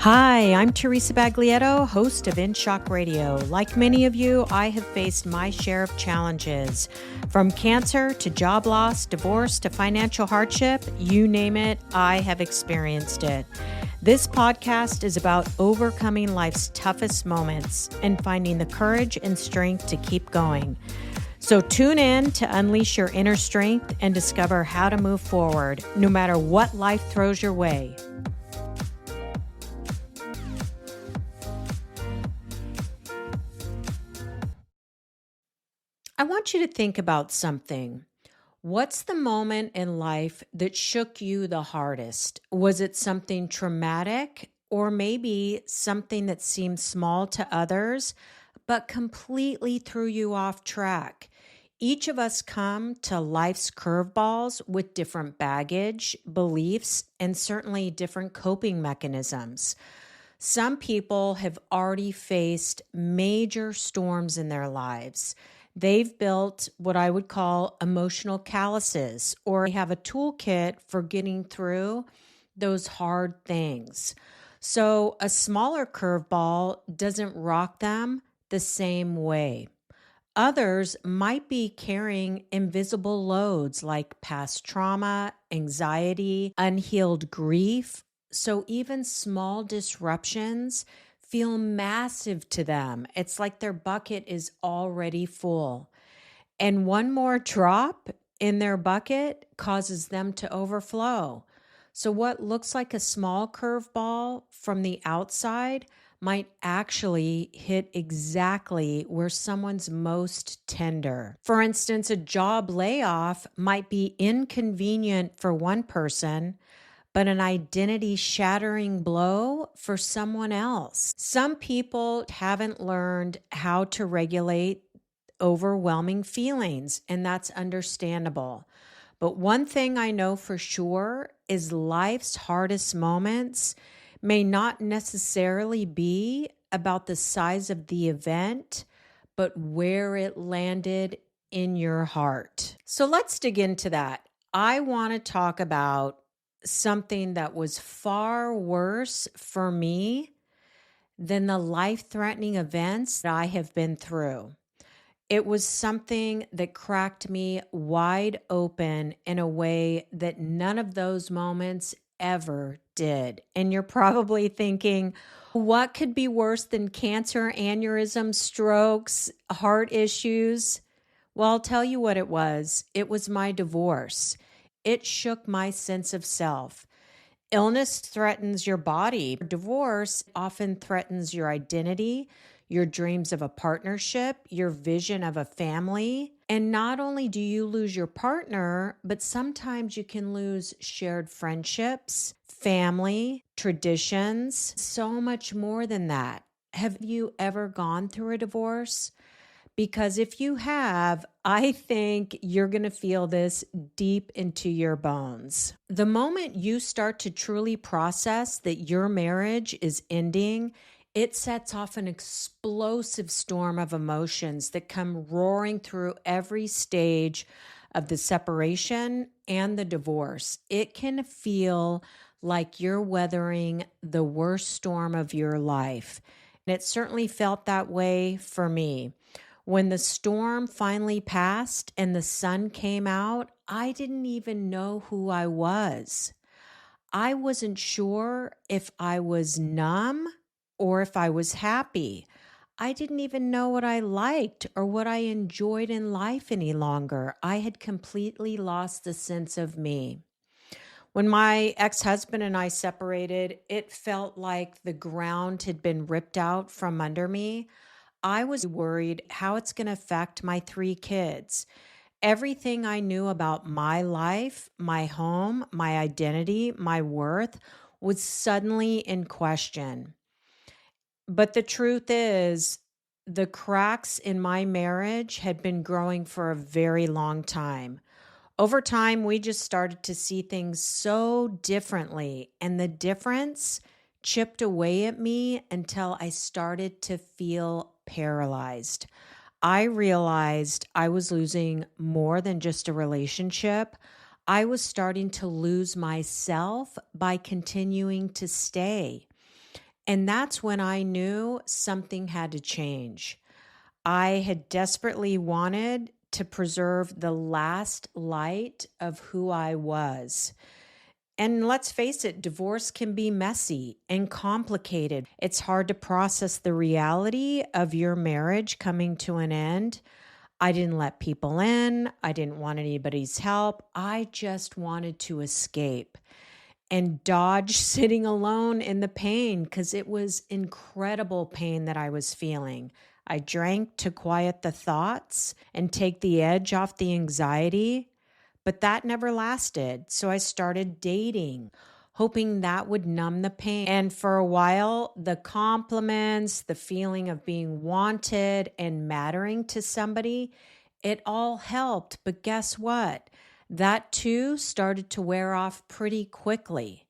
Hi, I'm Teresa Baglietto, host of In Shock Radio. Like many of you, I have faced my share of challenges. From cancer to job loss, divorce to financial hardship, you name it, I have experienced it. This podcast is about overcoming life's toughest moments and finding the courage and strength to keep going. So tune in to unleash your inner strength and discover how to move forward, no matter what life throws your way. I want you to think about something. What's the moment in life that shook you the hardest? Was it something traumatic or maybe something that seemed small to others, but completely threw you off track? Each of us come to life's curveballs with different baggage, beliefs, and certainly different coping mechanisms. Some people have already faced major storms in their lives. They've built what I would call emotional calluses, or they have a toolkit for getting through those hard things. So a smaller curveball doesn't rock them the same way. Others might be carrying invisible loads like past trauma, anxiety, unhealed grief. So even small disruptions feel massive to them. It's like their bucket is already full. And one more drop in their bucket causes them to overflow. So what looks like a small curveball from the outside might actually hit exactly where someone's most tender. For instance, a job layoff might be inconvenient for one person, but an identity-shattering blow for someone else. Some people haven't learned how to regulate overwhelming feelings, and that's understandable. But one thing I know for sure is life's hardest moments may not necessarily be about the size of the event, but where it landed in your heart. So let's dig into that. I want to talk about something that was far worse for me than the life-threatening events that I have been through. It was something that cracked me wide open in a way that none of those moments ever did. And you're probably thinking, what could be worse than cancer, aneurysm, strokes, heart issues? Well, I'll tell you what it was. It was my divorce. It shook my sense of self. Illness threatens your body. Divorce often threatens your identity, your dreams of a partnership, your vision of a family. And not only do you lose your partner, but sometimes you can lose shared friendships, family, traditions, so much more than that. Have you ever gone through a divorce? Because if you have, I think you're going to feel this deep into your bones. The moment you start to truly process that your marriage is ending, it sets off an explosive storm of emotions that come roaring through every stage of the separation and the divorce. It can feel like you're weathering the worst storm of your life. And it certainly felt that way for me. When the storm finally passed and the sun came out, I didn't even know who I was. I wasn't sure if I was numb or if I was happy. I didn't even know what I liked or what I enjoyed in life any longer. I had completely lost the sense of me. When my ex-husband and I separated, it felt like the ground had been ripped out from under me. I was worried how it's going to affect my 3 kids. Everything I knew about my life, my home, my identity, my worth was suddenly in question. But the truth is, the cracks in my marriage had been growing for a very long time. Over time, we just started to see things so differently, and the difference chipped away at me until I started to feel paralyzed. I realized I was losing more than just a relationship. I was starting to lose myself by continuing to stay. And that's when I knew something had to change. I had desperately wanted to preserve the last light of who I was. And let's face it, divorce can be messy and complicated. It's hard to process the reality of your marriage coming to an end. I didn't let people in. I didn't want anybody's help. I just wanted to escape and dodge sitting alone in the pain because it was incredible pain that I was feeling. I drank to quiet the thoughts and take the edge off the anxiety, but that never lasted. So I started dating, hoping that would numb the pain. And for a while, the compliments, the feeling of being wanted and mattering to somebody, it all helped. But guess what? That too started to wear off pretty quickly.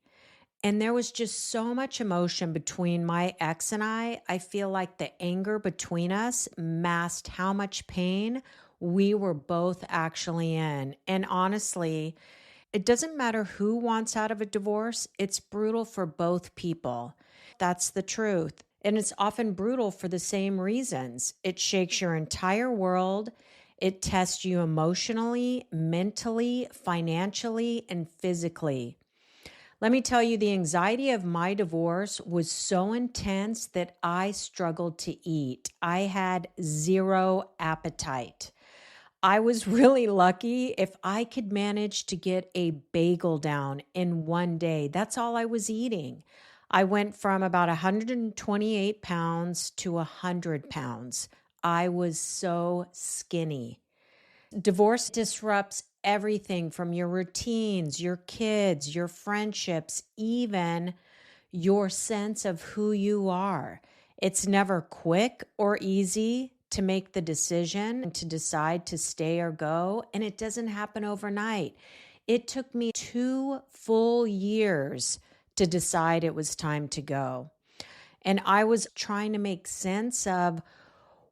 And there was just so much emotion between my ex and I feel like the anger between us masked how much pain we were both actually in. And honestly, it doesn't matter who wants out of a divorce, it's brutal for both people. That's the truth. And it's often brutal for the same reasons. It shakes your entire world. It tests you emotionally, mentally, financially, and physically. Let me tell you, the anxiety of my divorce was so intense that I struggled to eat. I had zero appetite. I was really lucky if I could manage to get a bagel down in one day. That's all I was eating. I went from about 128 pounds to 100 pounds. I was so skinny. Divorce disrupts everything from your routines, your kids, your friendships, even your sense of who you are. It's never quick or easy to make the decision and to decide to stay or go, and it doesn't happen overnight. It took me 2 full years to decide it was time to go. And I was trying to make sense of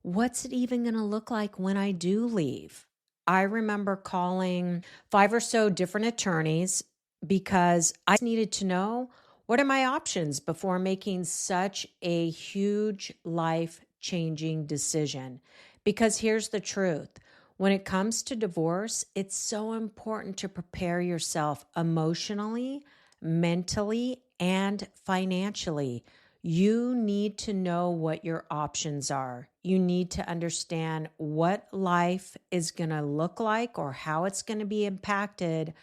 what's it even going to look like when I do leave. I remember calling 5 or so different attorneys because I needed to know what are my options before making such a huge life-changing decision. Because here's the truth. When it comes to divorce, it's so important to prepare yourself emotionally, mentally, and financially. You need to know what your options are. You need to understand what life is going to look like or how it's going to be impacted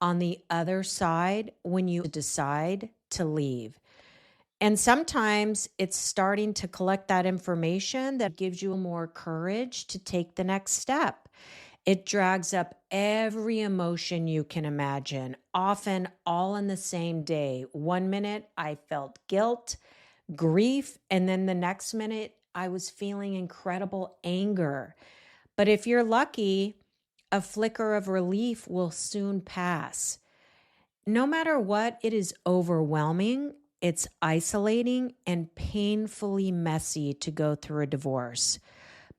on the other side when you decide to leave. And sometimes it's starting to collect that information that gives you more courage to take the next step. It drags up every emotion you can imagine, often all in the same day. One minute I felt guilt, grief, and then the next minute I was feeling incredible anger. But if you're lucky, a flicker of relief will soon pass. No matter what, it is overwhelming, it's isolating, and painfully messy to go through a divorce.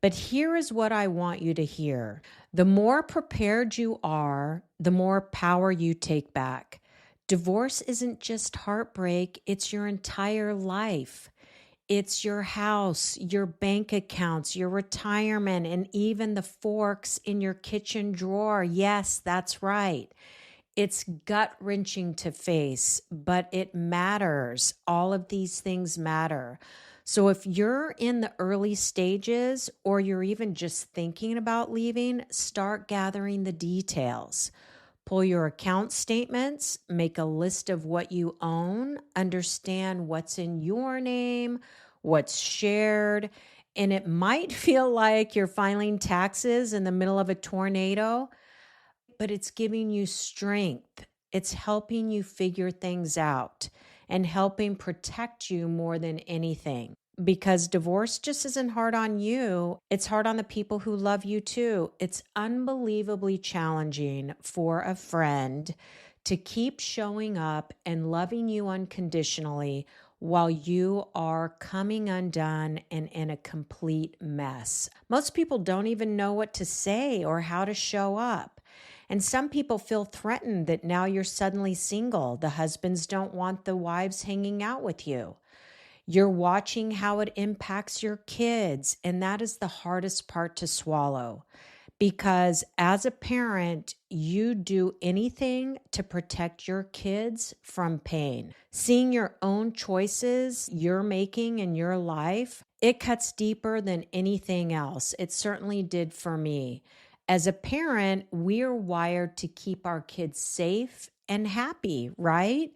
But here is what I want you to hear. The more prepared you are, the more power you take back. Divorce isn't just heartbreak, it's your entire life. It's your house, your bank accounts, your retirement, and even the forks in your kitchen drawer. Yes, that's right. It's gut-wrenching to face, but it matters. All of these things matter. So if you're in the early stages or you're even just thinking about leaving, start gathering the details. Pull your account statements, make a list of what you own, understand what's in your name, what's shared, and it might feel like you're filing taxes in the middle of a tornado, but it's giving you strength. It's helping you figure things out and helping protect you more than anything. Because divorce just isn't hard on you, it's hard on the people who love you too. It's unbelievably challenging for a friend to keep showing up and loving you unconditionally while you are coming undone and in a complete mess. Most people don't even know what to say or how to show up. And some people feel threatened that now you're suddenly single. The husbands don't want the wives hanging out with you. You're watching how it impacts your kids. And that is the hardest part to swallow because as a parent, you do anything to protect your kids from pain. Seeing your own choices you're making in your life, it cuts deeper than anything else. It certainly did for me. As a parent, we're wired to keep our kids safe and happy, right?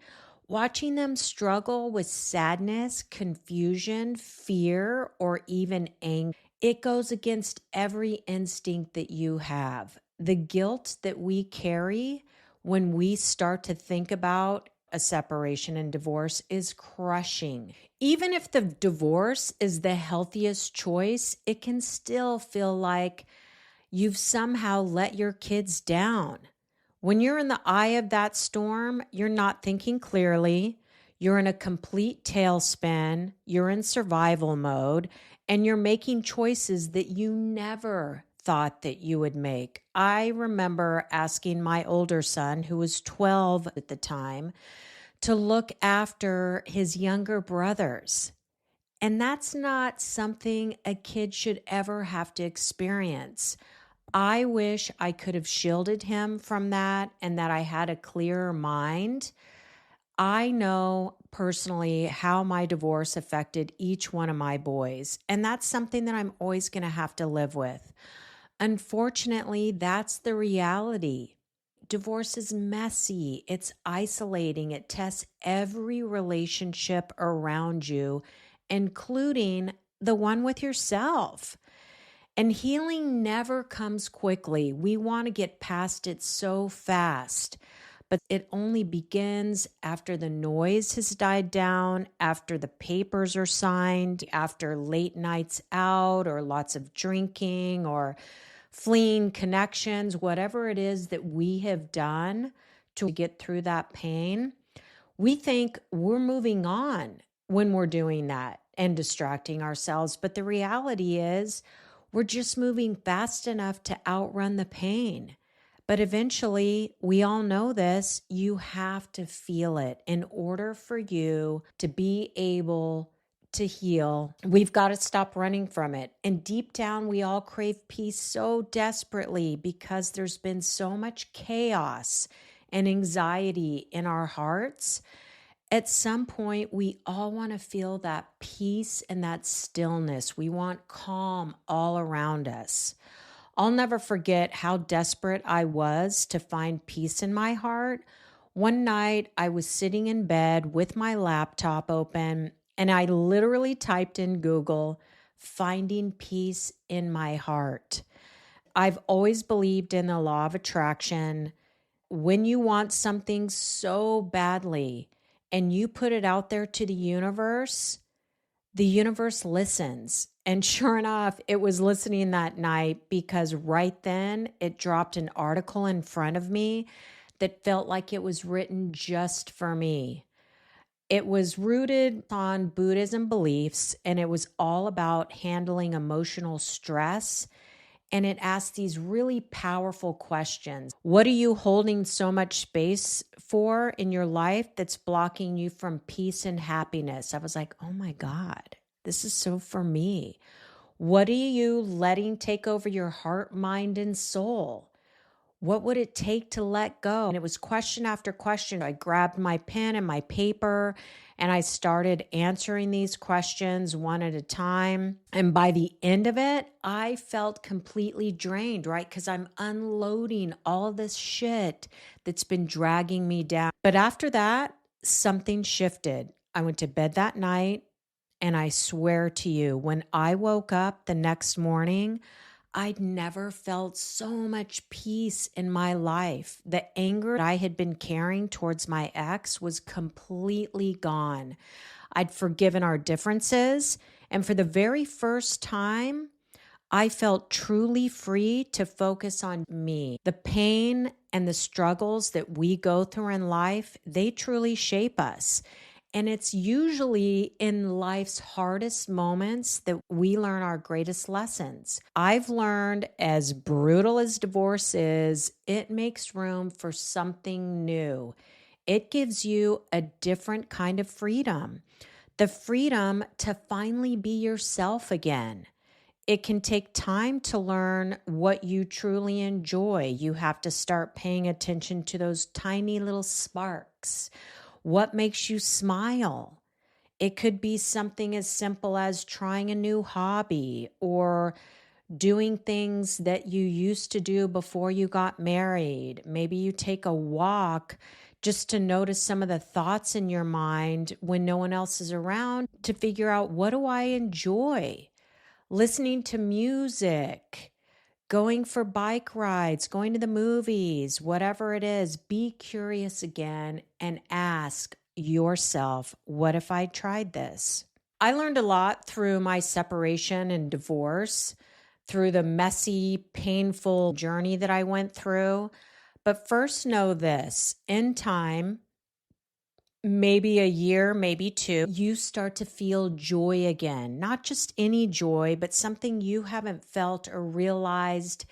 Watching them struggle with sadness, confusion, fear, or even anger, it goes against every instinct that you have. The guilt that we carry when we start to think about a separation and divorce is crushing. Even if the divorce is the healthiest choice, it can still feel like you've somehow let your kids down. When you're in the eye of that storm, you're not thinking clearly. You're in a complete tailspin. You're in survival mode, and you're making choices that you never thought that you would make. I remember asking my older son, who was 12 at the time, to look after his younger brothers. And that's not something a kid should ever have to experience. I wish I could have shielded him from that and that I had a clearer mind. I know personally how my divorce affected each one of my boys, and that's something that I'm always going to have to live with. Unfortunately, that's the reality. Divorce is messy, it's isolating, it tests every relationship around you, including the one with yourself. And healing never comes quickly. We want to get past it so fast, but it only begins after the noise has died down, after the papers are signed, after late nights out or lots of drinking or fleeing connections, whatever it is that we have done to get through that pain. We think we're moving on when we're doing that and distracting ourselves. But the reality is, we're just moving fast enough to outrun the pain. But eventually, we all know this, you have to feel it in order for you to be able to heal. We've got to stop running from it. And deep down, we all crave peace so desperately because there's been so much chaos and anxiety in our hearts. At some point, we all want to feel that peace and that stillness. We want calm all around us. I'll never forget how desperate I was to find peace in my heart. One night, I was sitting in bed with my laptop open, and I literally typed in Google, "finding peace in my heart." I've always believed in the law of attraction. When you want something so badly, and you put it out there to the universe listens. And sure enough, it was listening that night because right then it dropped an article in front of me that felt like it was written just for me. It was rooted on Buddhism beliefs, and it was all about handling emotional stress. And it asked these really powerful questions. What are you holding so much space for in your life that's blocking you from peace and happiness? I was like, oh my God, this is so for me. What are you letting take over your heart, mind, and soul? What would it take to let go? And it was question after question. I grabbed my pen and my paper and I started answering these questions one at a time. And by the end of it, I felt completely drained, right? Because I'm unloading all this shit that's been dragging me down. But after that, something shifted. I went to bed that night, and I swear to you, when I woke up the next morning, I'd never felt so much peace in my life. The anger I had been carrying towards my ex was completely gone. I'd forgiven our differences, and for the very first time, I felt truly free to focus on me. The pain and the struggles that we go through in life, they truly shape us. And it's usually in life's hardest moments that we learn our greatest lessons. I've learned, as brutal as divorce is, it makes room for something new. It gives you a different kind of freedom. the freedom to finally be yourself again. It can take time to learn what you truly enjoy. You have to start paying attention to those tiny little sparks. What makes you smile? It could be something as simple as trying a new hobby or doing things that you used to do before you got married. Maybe you take a walk just to notice some of the thoughts in your mind when no one else is around to figure out, what do I enjoy? Listening to music, going for bike rides, going to the movies, whatever it is, be curious again and ask yourself, what if I tried this? I learned a lot through my separation and divorce, through the messy, painful journey that I went through. But first, know this: in time, maybe a year, maybe two, you start to feel joy again. Not just any joy, but something you haven't felt or realized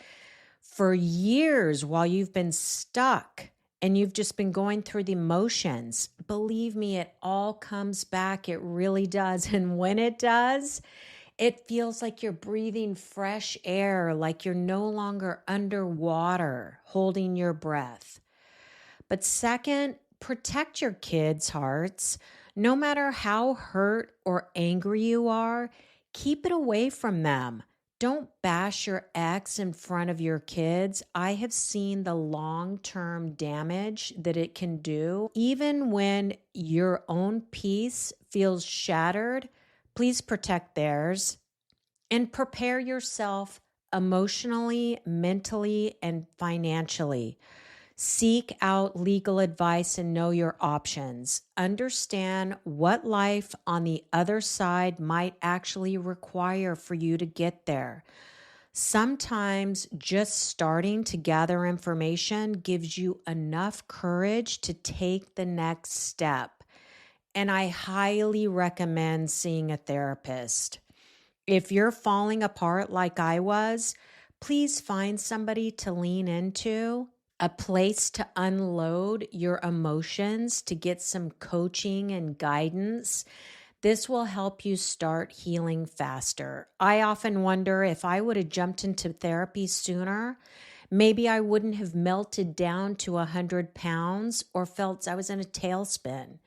for years while you've been stuck and you've just been going through the emotions. Believe me, it all comes back. It really does. And when it does, it feels like you're breathing fresh air, like you're no longer underwater holding your breath. But second, protect your kids' hearts. No matter how hurt or angry you are, keep it away from them. Don't bash your ex in front of your kids. I have seen the long-term damage that it can do. Even when your own peace feels shattered, please protect theirs and prepare yourself emotionally, mentally, and financially. Seek out legal advice and know your options. Understand what life on the other side might actually require for you to get there. Sometimes just starting to gather information gives you enough courage to take the next step. And I highly recommend seeing a therapist. If you're falling apart like I was, please find somebody to lean into, a place to unload your emotions, to get some coaching and guidance. This will help you start healing faster. I often wonder, if I would have jumped into therapy sooner, maybe I wouldn't have melted down to 100 pounds or felt I was in a tailspin.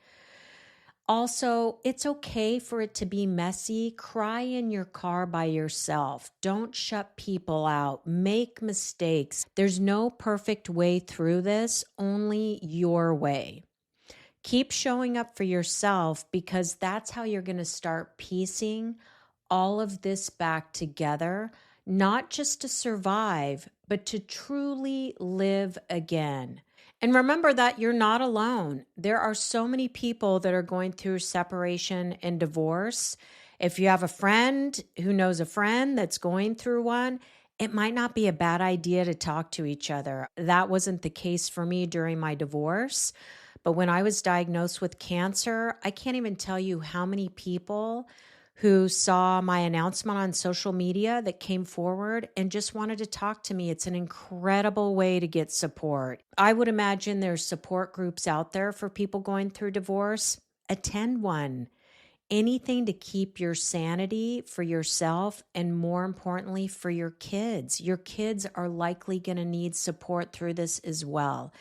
Also, it's okay for it to be messy. Cry in your car by yourself. Don't shut people out. Make mistakes. There's no perfect way through this, only your way. Keep showing up for yourself, because that's how you're going to start piecing all of this back together, not just to survive, but to truly live again. And remember that you're not alone. There are so many people that are going through separation and divorce. If you have a friend who knows a friend that's going through one, it might not be a bad idea to talk to each other. That wasn't the case for me during my divorce. But when I was diagnosed with cancer, I can't even tell you how many people who saw my announcement on social media that came forward and just wanted to talk to me. It's an incredible way to get support. I would imagine there's support groups out there for people going through divorce. Attend one. Anything to keep your sanity for yourself, and more importantly, for your kids. Your kids are likely going to need support through this as well.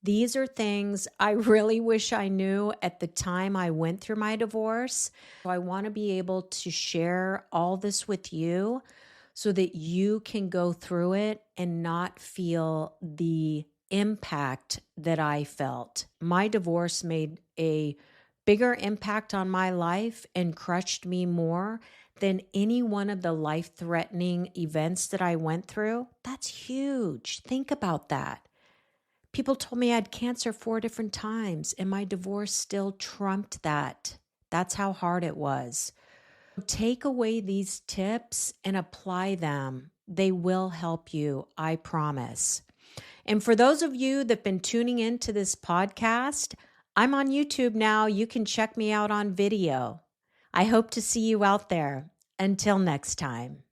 These are things I really wish I knew at the time I went through my divorce. So I want to be able to share all this with you so that you can go through it and not feel the impact that I felt. My divorce made a bigger impact on my life and crushed me more than any one of the life-threatening events that I went through. That's huge. Think about that. People told me I had cancer 4 different times, and my divorce still trumped that. That's how hard it was. Take away these tips and apply them. They will help you, I promise. And for those of you that have been tuning into this podcast, I'm on YouTube now. You can check me out on video. I hope to see you out there. Until next time.